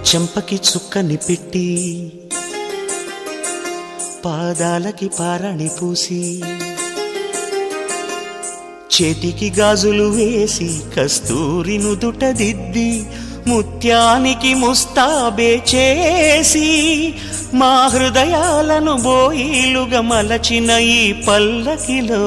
చెంపకి చుక్కని పెట్టి పాదాలకి పారాణి పూసి చేతికి గాజులు వేసి కస్తూరి నుదుట దిద్ది ముత్యానికి ముస్తాబే చేసి మా హృదయాలను బోయిలుగా మలచిన ఈ పల్లకిలో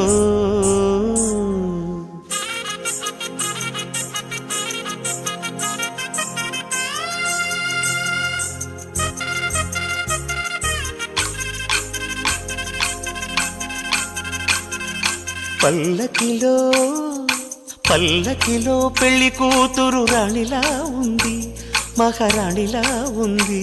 పల్లకిలో పల్లకిలో పెళ్లి కూతురు రాణిలా ఉంది, మహారాణిలా ఉంది.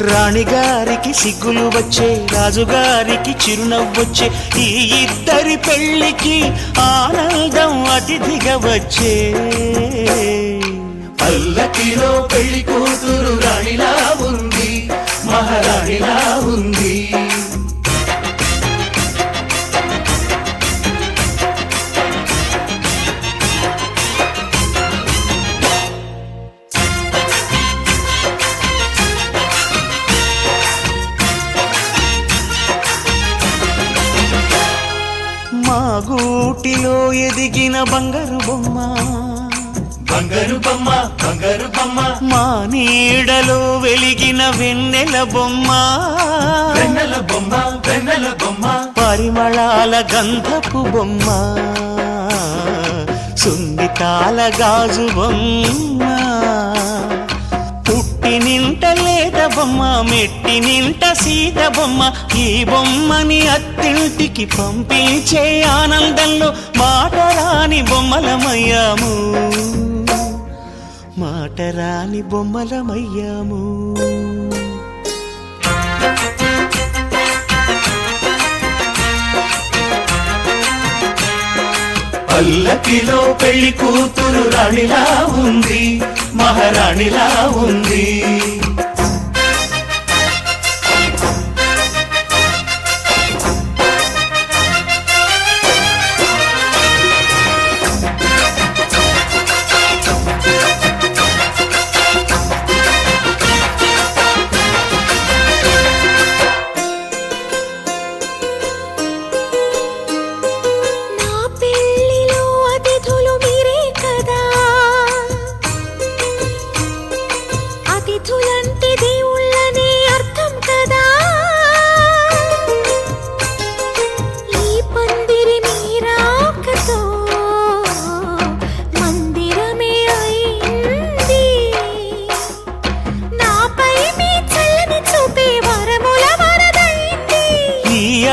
రాణిగారికి సిగ్గులు వచ్చే, రాజుగారికి చిరునవ్వొచ్చే, ఈ ఇద్దరి పెళ్లికి ఆనందం అతిథిగా వచ్చే. పల్లకిలో పెళ్లి కూతురు రాణిలా ఉంది, మహారాణిలా ఉంది. మా గూటిలో ఎదిగిన బంగారు బొమ్మ, బంగారు బొమ్మ, బంగారు బొమ్మ. మా నీడలో వెలిగిన వెన్నెల బొమ్మ, వెన్నెల బొమ్మ, వెన్నెల బొమ్మ. పరిమళాల గంధపు బొమ్మ, సున్నితాల గాజు బొమ్మ. పుట్టి నింట లేత బొమ్మ, మెట్టి నింట సీత బొమ్మ. ఈ బొమ్మని అత్తింటికి పంపించే ఆనందంలో మాటరాని బొమ్మలమయ్యాము, మాటరాని బొమ్మలమయ్యాము. పల్లకిలో పెళ్లి కూతురు రాణిలా ఉంది, మహారాణిలా ఉంది.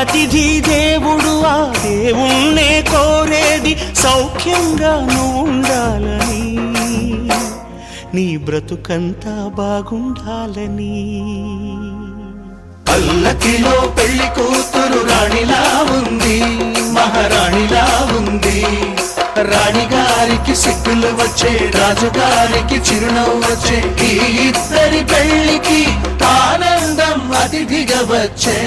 అతిథి దేవుడు ఆ దేవుణ్ణే కోరేది సౌఖ్యంగా నువ్వు ఉండాలని, నీ బ్రతుకంతా బాగుండాలని. పల్లకిలో పెళ్లి కూతురు రాణిలా ఉంది, మహారాణిలా ఉంది. రాణిగారికి సిగ్గులు వచ్చే, రాజుగారికి చిరునవ్వు వచ్చే, ఈ ఇద్దరి పెళ్లికి ఆనందం అతిథిగా వచ్చే.